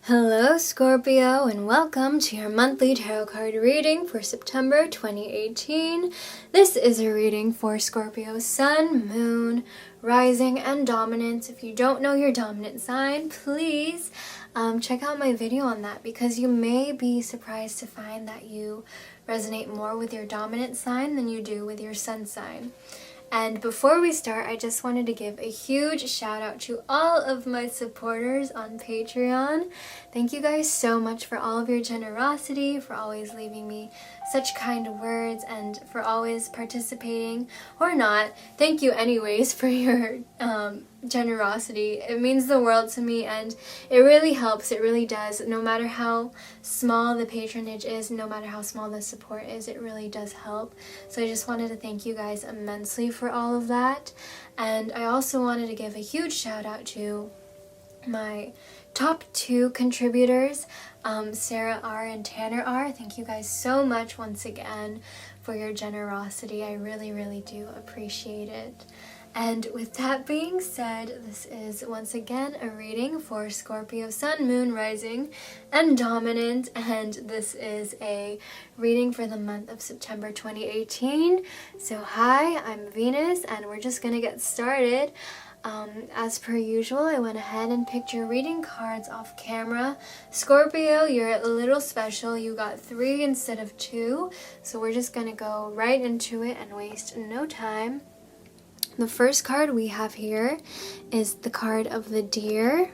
Hello Scorpio, and welcome to your monthly tarot card reading for September 2018. This is a reading for Scorpio Sun, Moon, Rising, and Dominance. If you don't know your dominant sign, please check out my video on that, because you may be surprised to find that you resonate more with your dominant sign than you do with your sun sign. And before we start, I just wanted to give a huge shout out to all of my supporters on Patreon. Thank you guys so much for all of your generosity, for always leaving me such kind words, and for always participating, or not. Thank you anyways for your generosity. It means the world to me, and it really helps. It really does. No matter how small the patronage is, no matter how small the support is, it really does help. So I just wanted to thank you guys immensely for all of that. And I also wanted to give a huge shout out to my top 2 contributors, Sarah R. and Tanner R. Thank you guys so much once again for your generosity. I really, really do appreciate it. And with that being said, this is once again a reading for Scorpio Sun, Moon, Rising, and Dominant, and this is a reading for the month of September 2018. So hi, I'm Venus, and we're just gonna get started. As per usual, I went ahead and picked your reading cards off camera. Scorpio, you're a little special. You got 3 instead of 2, so we're just gonna go right into it and waste no time. The first card we have here is the card of the Deer.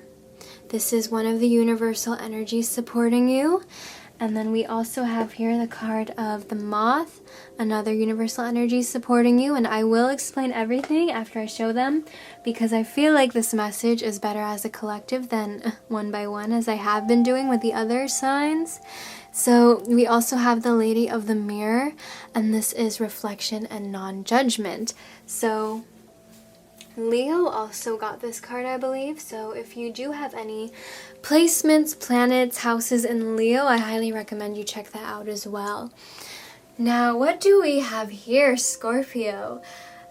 This is one of the universal energies supporting you. And then we also have here the card of the Moth, another universal energy supporting you. And I will explain everything after I show them, because I feel like this message is better as a collective than one by one, as I have been doing with the other signs. So we also have the Lady of the Mirror, and this is reflection and non-judgment. So Leo also got this card, I believe, so if you do have any placements, planets, houses in Leo, I highly recommend you check that out as well. Now, what do we have here, Scorpio?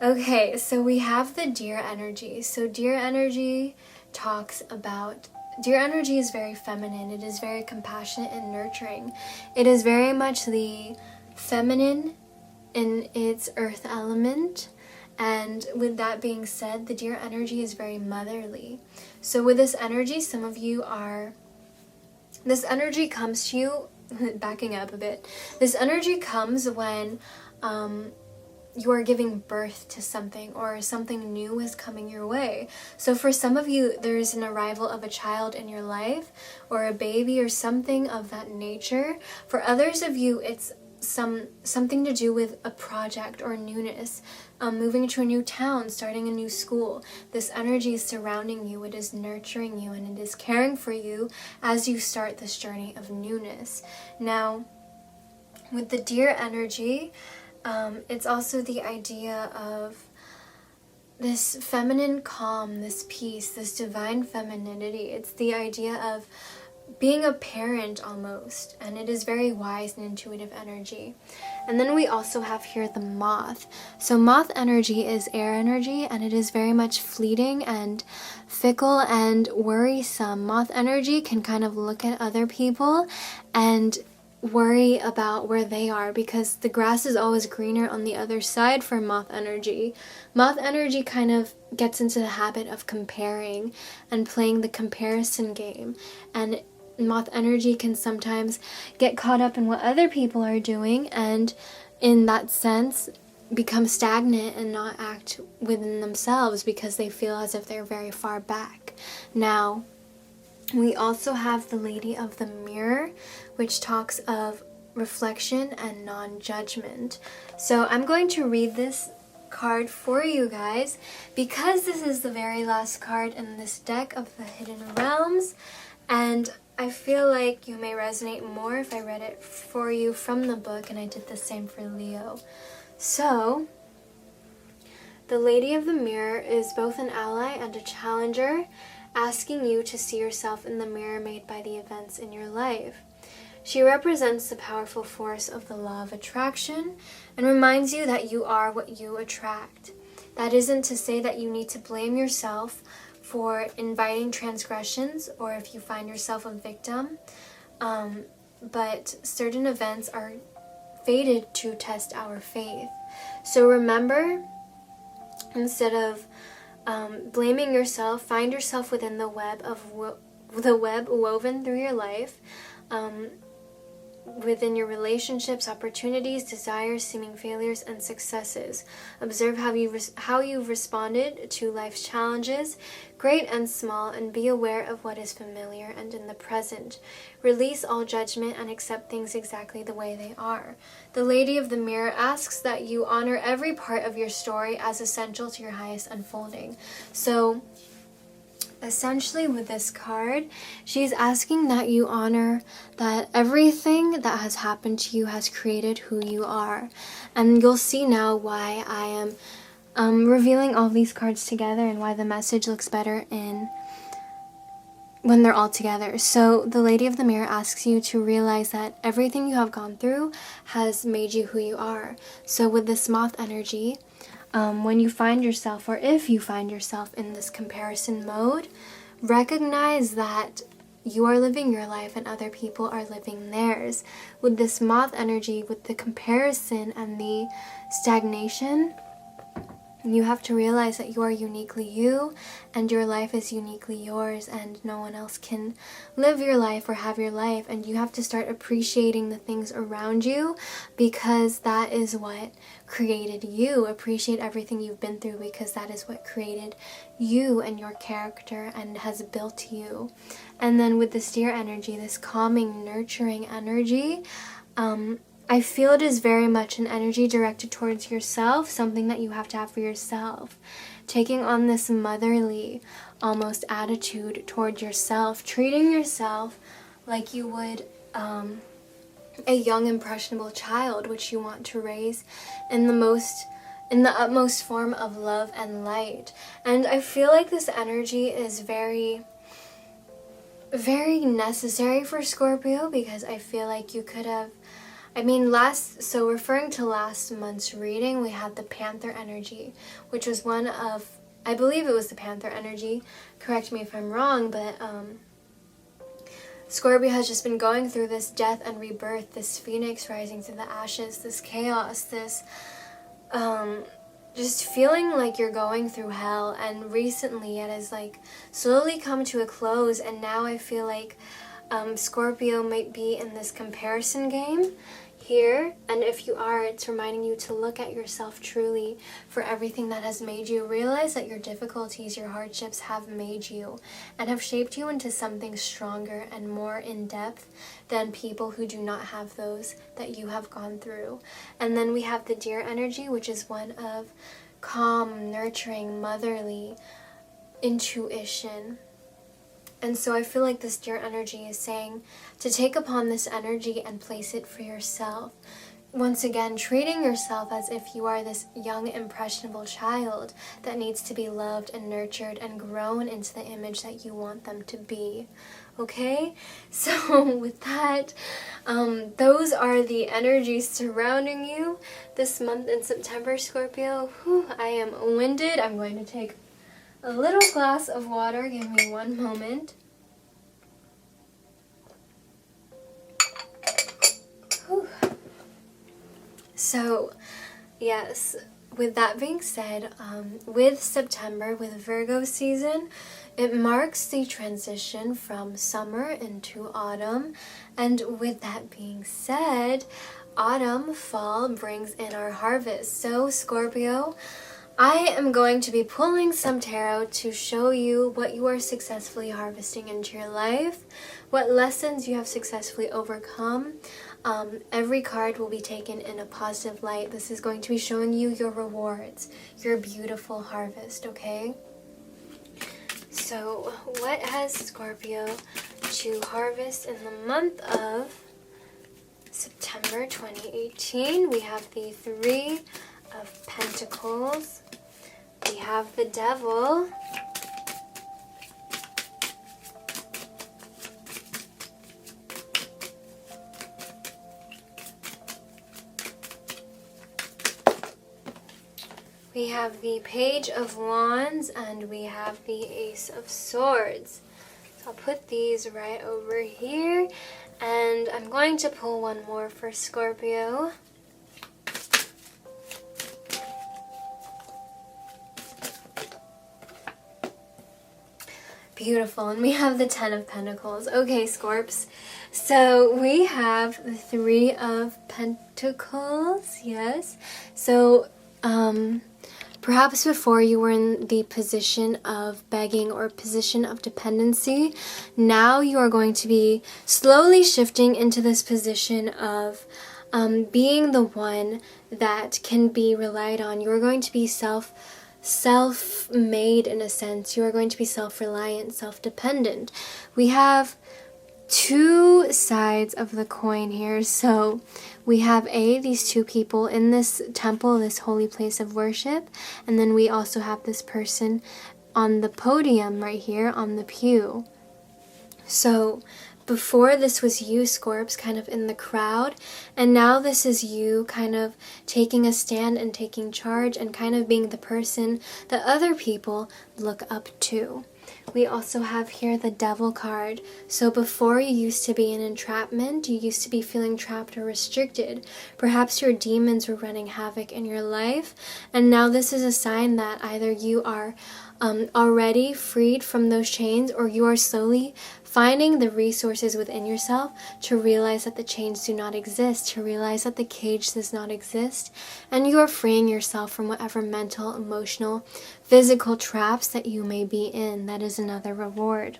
Okay, so we have the Deer energy. So Deer energy Deer energy is very feminine. It is very compassionate and nurturing. It is very much the feminine in its earth element. And with that being said, the Deer energy is very motherly. So with this energy, this energy comes to you, backing up a bit, this energy comes when you are giving birth to something, or something new is coming your way. So for some of you, there's an arrival of a child in your life, or a baby, or something of that nature. For others of you, it's something to do with a project or newness, moving to a new town, starting a new school. This energy is surrounding you, it is nurturing you, and it is caring for you as you start this journey of newness. Now, with the Deer energy, it's also the idea of this feminine calm, this peace, this divine femininity. It's the idea of being a parent almost, and it is very wise and intuitive energy. And then we also have here the Moth. So Moth energy is air energy, and it is very much fleeting and fickle and worrisome. Moth energy can kind of look at other people and worry about where they are, because the grass is always greener on the other side for Moth energy. Moth energy kind of gets into the habit of comparing and playing the comparison game, and Moth energy can sometimes get caught up in what other people are doing, and in that sense become stagnant and not act within themselves, because they feel as if they're very far back. Now, we also have the Lady of the Mirror, which talks of reflection and non-judgment. So I'm going to read this card for you guys, because this is the very last card in this deck of the Hidden Realms, and I feel like you may resonate more if I read it for you from the book, and I did the same for Leo. So, the Lady of the Mirror is both an ally and a challenger, asking you to see yourself in the mirror made by the events in your life. She represents the powerful force of the law of attraction and reminds you that you are what you attract. That isn't to say that you need to blame yourself for inviting transgressions, or if you find yourself a victim. But certain events are fated to test our faith. So remember, instead of blaming yourself, find yourself within the web woven through your life, within your relationships, opportunities, desires, seeming failures, and successes. Observe how you've responded to life's challenges, great and small, and be aware of what is familiar and in the present. Release all judgment and accept things exactly the way they are. The Lady of the Mirror asks that you honor every part of your story as essential to your highest unfolding. So, essentially with this card, she's asking that you honor that everything that has happened to you has created who you are. And you'll see now why I am revealing all these cards together and why the message looks better when they're all together. So the Lady of the Mirror asks you to realize that everything you have gone through has made you who you are. So with this moth energy, when you find yourself, or if you find yourself in this comparison mode, recognize that you are living your life and other people are living theirs. With this moth energy, with the comparison and the stagnation, you have to realize that you are uniquely you and your life is uniquely yours, and no one else can live your life or have your life. And you have to start appreciating the things around you, because that is what created you. Appreciate everything you've been through, because that is what created you and your character and has built you. And then with this deer energy, this calming, nurturing energy, I feel it is very much an energy directed towards yourself, something that you have to have for yourself. Taking on this motherly, almost attitude toward yourself, treating yourself like you would a young, impressionable child, which you want to raise in the utmost form of love and light. And I feel like this energy is very, very necessary for Scorpio, because I feel like you could have, so referring to last month's reading, we had the Panther energy, which was one of, I believe it was the Panther energy, correct me if I'm wrong, but Scorpio has just been going through this death and rebirth, this phoenix rising through the ashes, this chaos, this just feeling like you're going through hell. And recently it has like slowly come to a close, and now I feel like Scorpio might be in this comparison game here, and if you are, it's reminding you to look at yourself truly for everything that has made you. Realize that your difficulties, your hardships have made you and have shaped you into something stronger and more in depth than people who do not have those that you have gone through. And then we have the deer energy, which is one of calm, nurturing, motherly intuition. And so I feel like this deer energy is saying to take upon this energy and place it for yourself. Once again, treating yourself as if you are this young, impressionable child that needs to be loved and nurtured and grown into the image that you want them to be. Okay? So with that, those are the energies surrounding you this month in September, Scorpio. Whew, I am winded. I'm going to take a little glass of water. Give me one moment. Whew. So, yes, with that being said, with September, with Virgo season, it marks the transition from summer into autumn. And with that being said, autumn, fall brings in our harvest. So, Scorpio, I am going to be pulling some tarot to show you what you are successfully harvesting into your life, what lessons you have successfully overcome. Every card will be taken in a positive light. This is going to be showing you your rewards, your beautiful harvest, okay? So, what has Scorpio to harvest in the month of September 2018? We have the Three of Pentacles. We have the Devil. We have the Page of Wands and we have the Ace of Swords. So I'll put these right over here, and I'm going to pull one more for Scorpio. Beautiful, and we have the Ten of Pentacles. Okay, Scorps. So we have the Three of Pentacles, yes. So, perhaps before you were in the position of begging or position of dependency, now you are going to be slowly shifting into this position of being the one that can be relied on. You are going to be self-made in a sense. You are going to be self-reliant, self-dependent. We have two sides of the coin here. So we have these two people in this temple, this holy place of worship, and then we also have this person on the podium right here on the pew. So before this was you, Scorps, kind of in the crowd, and now this is you kind of taking a stand and taking charge and kind of being the person that other people look up to. We also have here the Devil card. So before, you used to be in entrapment, you used to be feeling trapped or restricted. Perhaps your demons were running havoc in your life, and now this is a sign that either you are already freed from those chains, or you are slowly finding the resources within yourself to realize that the chains do not exist, to realize that the cage does not exist, and you are freeing yourself from whatever mental, emotional, physical traps that you may be in. That is another reward.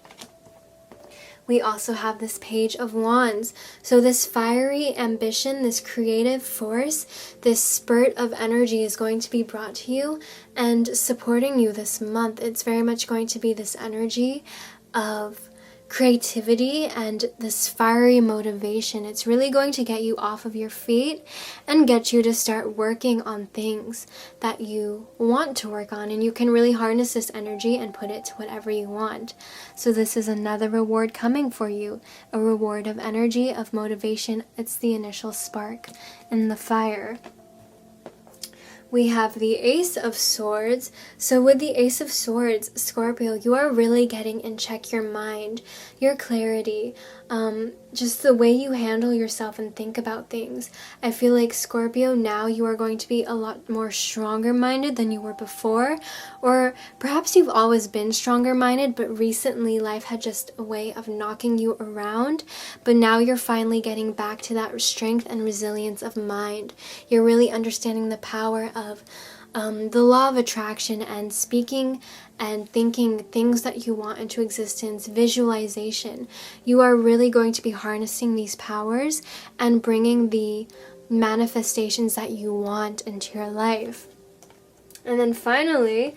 We also have this Page of Wands. So this fiery ambition, this creative force, this spurt of energy is going to be brought to you and supporting you this month. It's very much going to be this energy of creativity and this fiery motivation. It's really going to get you off of your feet and get you to start working on things that you want to work on, and you can really harness this energy and put it to whatever you want. So this is another reward coming for you, a reward of energy, of motivation. It's the initial spark in the fire. We have the Ace of Swords. So with the Ace of Swords, Scorpio, you are really getting in check your mind, your clarity, just the way you handle yourself and think about things. I feel like, Scorpio, now you are going to be a lot more stronger minded than you were before, or perhaps you've always been stronger minded, but recently life had just a way of knocking you around, but now you're finally getting back to that strength and resilience of mind. You're really understanding the power of the law of attraction and speaking and thinking things that you want into existence, visualization. You are really going to be harnessing these powers and bringing the manifestations that you want into your life. And then finally,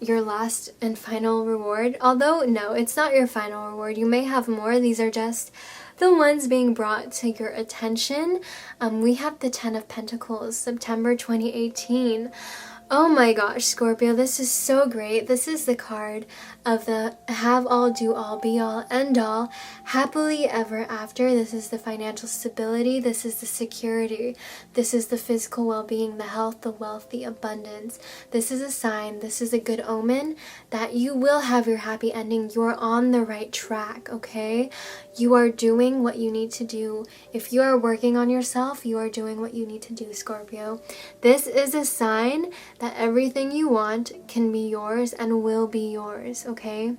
your last and final reward, although no, it's not your final reward. You may have more. These are just the ones being brought to your attention. We have the Ten of Pentacles, September 2018. Oh my gosh, Scorpio, this is so great. This is the card of the have all, do all, be all, end all, happily ever after. This is the financial stability. This is the security. This is the physical well-being, the health, the wealth, the abundance. This is a sign, this is a good omen that you will have your happy ending. You're on the right track, okay? You are doing what you need to do. If you are working on yourself, you are doing what you need to do, Scorpio. This is a sign that everything you want can be yours and will be yours, okay?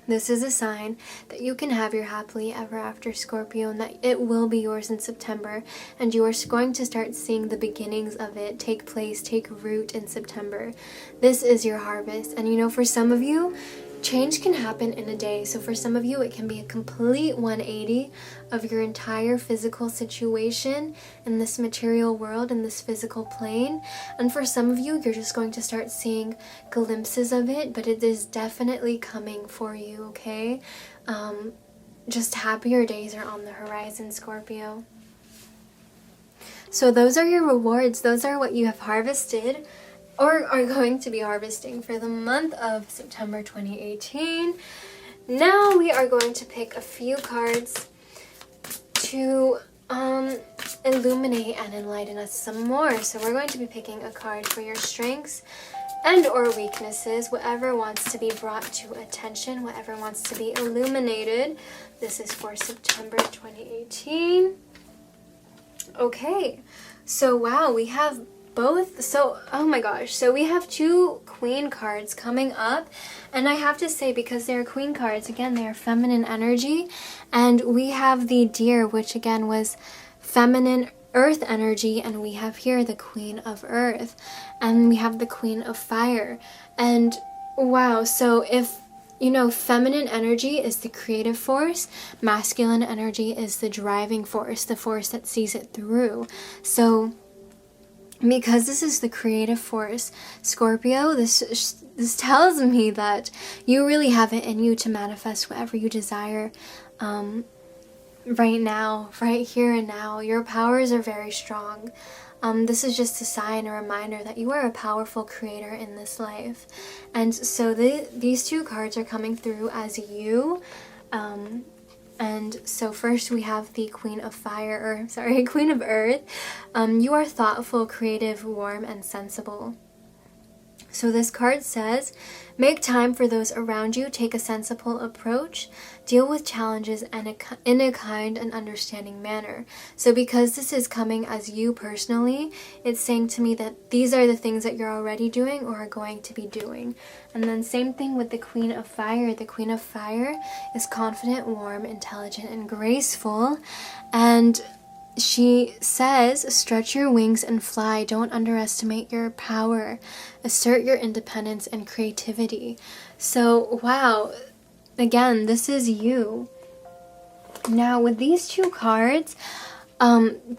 This is a sign that you can have your happily ever after, Scorpio, and that it will be yours in September, and you are going to start seeing the beginnings of it take place, take root in September. This is your harvest, and you know, for some of you, change can happen in a day. So for some of you, it can be a complete 180 of your entire physical situation in this material world, in this physical plane. And for some of you, you're just going to start seeing glimpses of it, but it is definitely coming for you, okay? Just happier days are on the horizon, Scorpio. So those are your rewards. Those are what you have harvested or are going to be harvesting for the month of September 2018. Now we are going to pick a few cards to illuminate and enlighten us some more. So we're going to be picking a card for your strengths and or weaknesses, whatever wants to be brought to attention, whatever wants to be illuminated. This is for September 2018. Okay, so wow, we have both. So, oh my gosh, so we have two queen cards coming up, and I have to say, because they're queen cards, again, they are feminine energy, and we have the deer, which again was feminine earth energy, and we have here the queen of earth, and we have the queen of fire. And wow, so if you know, feminine energy is the creative force, masculine energy is the driving force, the force that sees it through. So because this is the creative force, Scorpio, this tells me that you really have it in you to manifest whatever you desire right now, right here and now. Your powers are very strong. This is just a sign, a reminder that you are a powerful creator in this life. And so these two cards are coming through as you. And so first we have the Queen of Fire, Queen of Earth. You are thoughtful, creative, warm, and sensible. So this card says, make time for those around you, take a sensible approach, deal with challenges in a kind and understanding manner. So because this is coming as you personally, it's saying to me that these are the things that you're already doing or are going to be doing. And then same thing with the Queen of Fire. The Queen of Fire is confident, warm, intelligent, and graceful. And she says, stretch your wings and fly. Don't underestimate your power. Assert your independence and creativity. So, wow. Again, this is you. Now, with these two cards,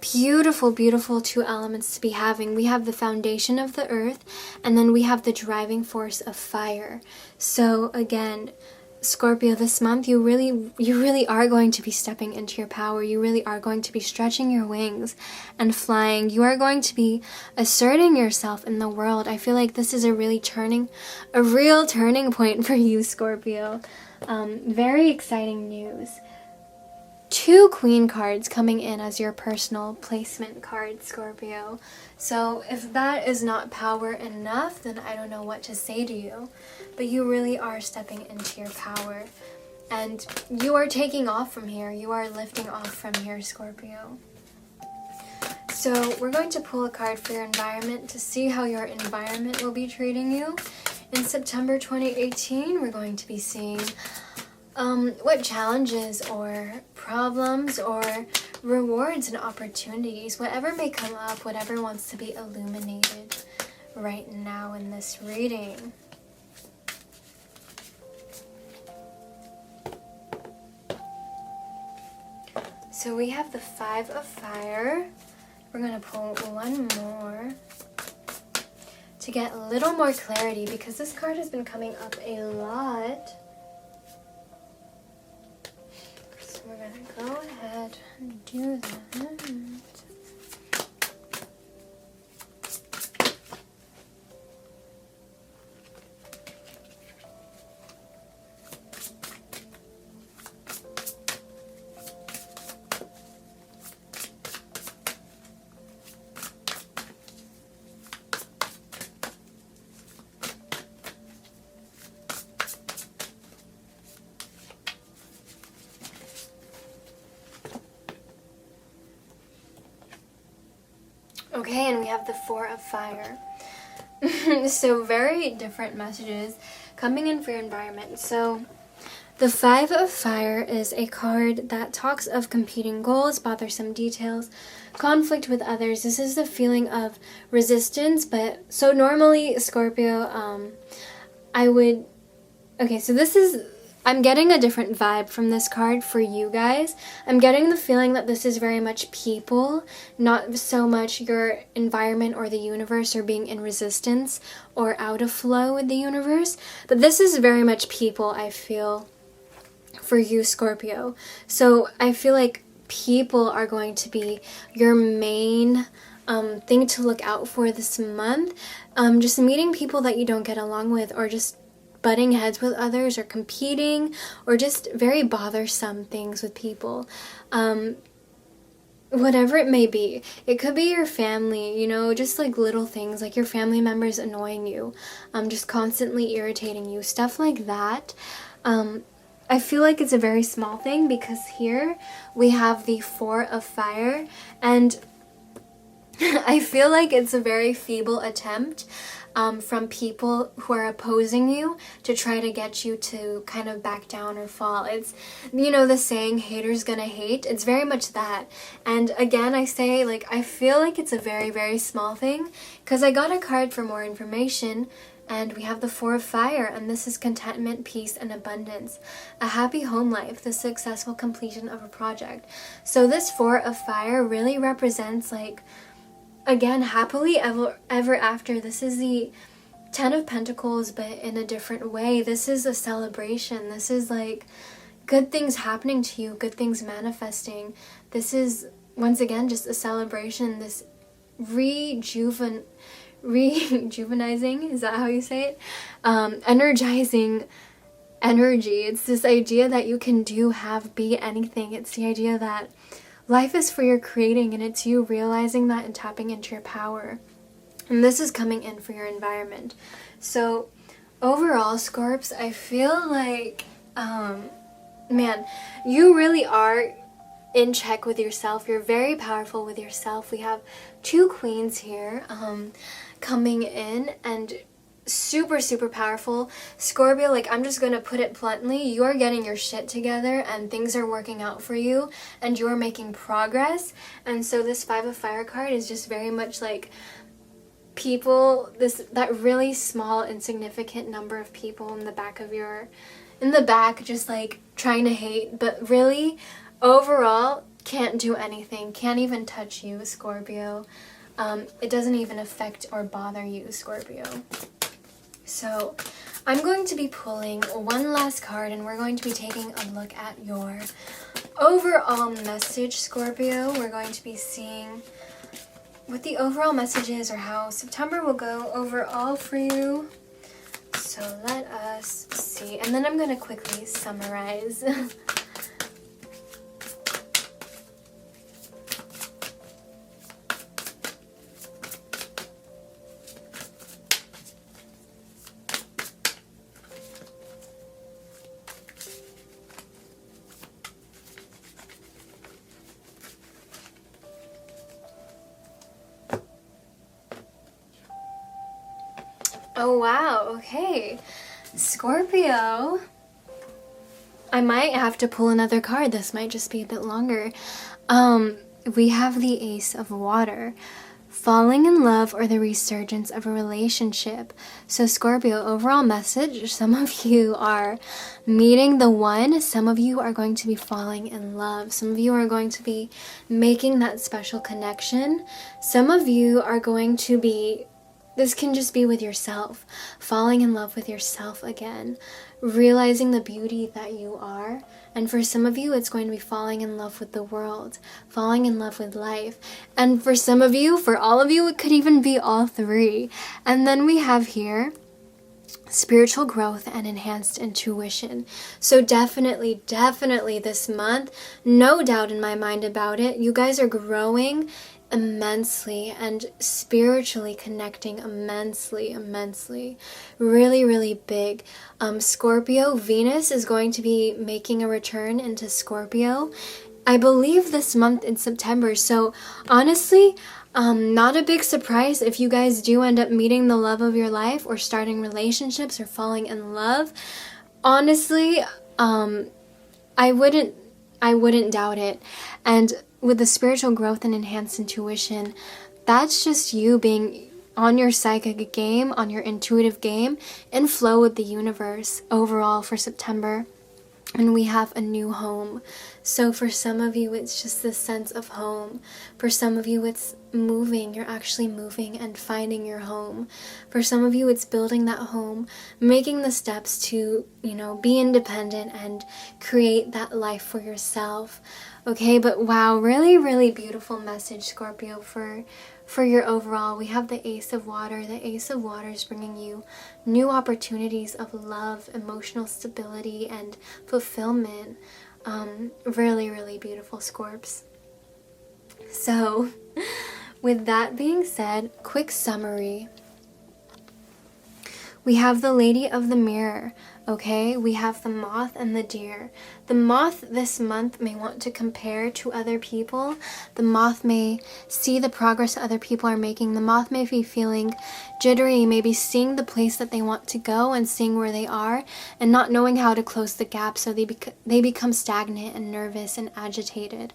beautiful, beautiful two elements to be having. We have the foundation of the earth, and then we have the driving force of fire. So, again, Scorpio, this month you really are going to be stepping into your power. You really are going to be stretching your wings and flying. You are going to be asserting yourself in the world. I feel like this is a real turning point for you, Scorpio. Very exciting news. Two queen cards coming in as your personal placement card, Scorpio. So if that is not power enough, then I don't know what to say to you. But you really are stepping into your power. And you are taking off from here. You are lifting off from here, Scorpio. So we're going to pull a card for your environment to see how your environment will be treating you. In September 2018, we're going to be seeing what challenges or problems or rewards and opportunities, whatever may come up, whatever wants to be illuminated right now in this reading. So we have the Five of Fire. We're going to pull one more to get a little more clarity because this card has been coming up a lot. So we're going to go ahead and do that. Okay, and we have the Four of Fire. So very different messages coming in for your environment. So the Five of Fire is a card that talks of competing goals, bothersome details, conflict with others. This is the feeling of resistance, but so normally Scorpio, I'm getting a different vibe from this card for you guys. I'm getting the feeling that this is very much people, not so much your environment or the universe or being in resistance or out of flow with the universe. But this is very much people, I feel, for you, Scorpio. So I feel like people are going to be your main thing to look out for this month. Just meeting people that you don't get along with, or just butting heads with others, or competing, or just very bothersome things with people. whatever it may be. It could be your family, you know, just like little things, like your family members annoying you, just constantly irritating you, stuff like that. I feel like it's a very small thing because here we have the 4 of fire, and I feel like it's a very feeble attempt from people who are opposing you to try to get you to kind of back down or fall. It's, you know, the saying, haters gonna hate. It's very much that. And again, I say, like, I feel like it's a very, very small thing because I got a card for more information. And we have the 4 of fire, and this is contentment, peace, and abundance. A happy home life, the successful completion of a project. So this 4 of fire really represents, like, again, happily ever after. This is the 10 of Pentacles, but in a different way. This is a celebration. This is like good things happening to you, good things manifesting. This is, once again, just a celebration, this rejuvenizing, is that how you say it? Energizing energy. It's this idea that you can do, have, be anything. It's the idea that life is for your creating, and it's you realizing that and tapping into your power. And this is coming in for your environment. So overall, Scorps, I feel like, man, you really are in check with yourself. You're very powerful with yourself. We have 2 queens here coming in, and super, super powerful. Scorpio, like, I'm just gonna put it bluntly, you're getting your shit together and things are working out for you and you're making progress. And so this 5 of fire card is just very much like people, that really small insignificant number of people in the back just like trying to hate, but really overall can't do anything, can't even touch you, Scorpio. It doesn't even affect or bother you, Scorpio. So I'm going to be pulling one last card, and we're going to be taking a look at your overall message, Scorpio. We're going to be seeing what the overall message is, or how September will go overall for you. So let us see. And then I'm going to quickly summarize. Oh wow, okay. Scorpio. I might have to pull another card. This might just be a bit longer. We have the Ace of Water. Falling in love or the resurgence of a relationship. So Scorpio, overall message, some of you are meeting the one, some of you are going to be falling in love, some of you are going to be making that special connection, some of you are going to be, this can just be with yourself, falling in love with yourself again, realizing the beauty that you are. And for some of you, it's going to be falling in love with the world, falling in love with life. And for some of you, for all of you, it could even be all 3. And then we have here spiritual growth and enhanced intuition. So definitely this month, no doubt in my mind about it, you guys are growing immensely and spiritually connecting immensely, really big. Scorpio, Venus is going to be making a return into Scorpio, I believe this month in September. So honestly, not a big surprise if you guys do end up meeting the love of your life or starting relationships or falling in love. Honestly, I wouldn't doubt it. And with the spiritual growth and enhanced intuition, that's just you being on your psychic game, on your intuitive game, in flow with the universe overall for September. And we have a new home. So for some of you, it's just this sense of home. For some of you, it's moving. You're actually moving and finding your home. For some of you, it's building that home, making the steps to, be independent and create that life for yourself. Okay, but wow, really beautiful message, Scorpio, for your overall. We have the Ace of Water. The Ace of Water is bringing you new opportunities of love, emotional stability, and fulfillment. Really beautiful, Scorps. So, with that being said, quick summary. We have the Lady of the Mirror, okay? We have the moth and the deer. The moth this month may want to compare to other people. The moth may see the progress other people are making. The moth may be feeling jittery, maybe seeing the place that they want to go and seeing where they are and not knowing how to close the gap, so they become stagnant and nervous and agitated.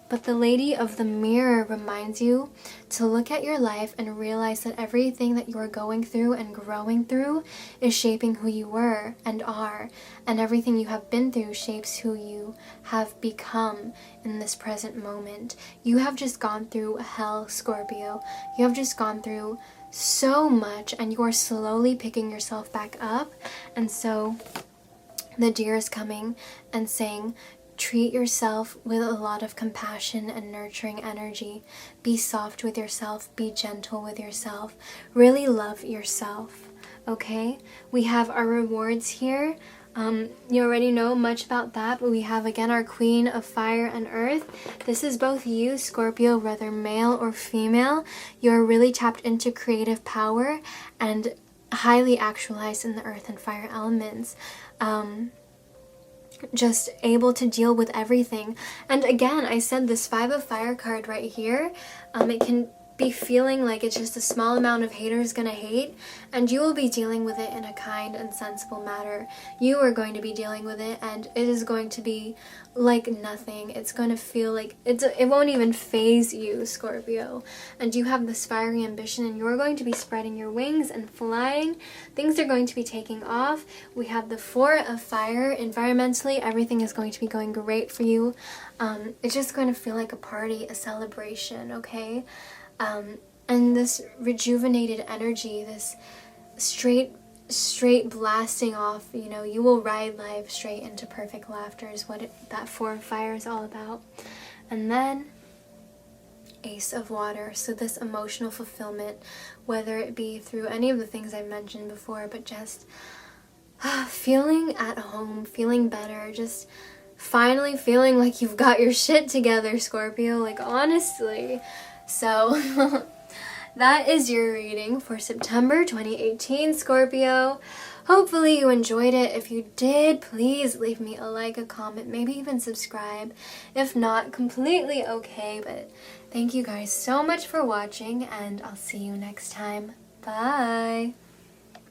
But the Lady of the Mirror reminds you to look at your life and realize that everything that you are going through and growing through is shaping who you were and are, and everything you have been through shapes who you have become in this present moment. You have just gone through hell, Scorpio. You have just gone through so much, and you are slowly picking yourself back up. And so the deer is coming and saying, treat yourself with a lot of compassion and nurturing energy. Be soft with yourself. Be gentle with yourself. Really love yourself, okay? We have our rewards here. You already know much about that, but we have again our Queen of Fire and Earth. This is both you, Scorpio, whether male or female. You're really tapped into creative power and highly actualized in the earth and fire elements. Just able to deal with everything. And again, I said this Five of Fire card right here, it can be feeling like it's just a small amount of haters gonna hate, and you will be dealing with it in a kind and sensible manner. You are going to be dealing with it, and it is going to be like nothing. It's going to feel like it won't even phase you, Scorpio. And you have this fiery ambition, and you're going to be spreading your wings and flying. Things are going to be taking off. We have the Four of Fire. Environmentally, everything is going to be going great for you. It's just going to feel like a party, a celebration, okay? And this rejuvenated energy, this straight blasting off, you know, you will ride life straight into perfect laughter is what that Four of Fire is all about. And then Ace of Water. So this emotional fulfillment, whether it be through any of the things I've mentioned before, but just feeling at home, feeling better, just finally feeling like you've got your shit together, Scorpio, like honestly. So that is your reading for September 2018, Scorpio. Hopefully you enjoyed it. If you did, please leave me a like, a comment, maybe even subscribe. If not, completely okay. But thank you guys so much for watching, and I'll see you next time. Bye!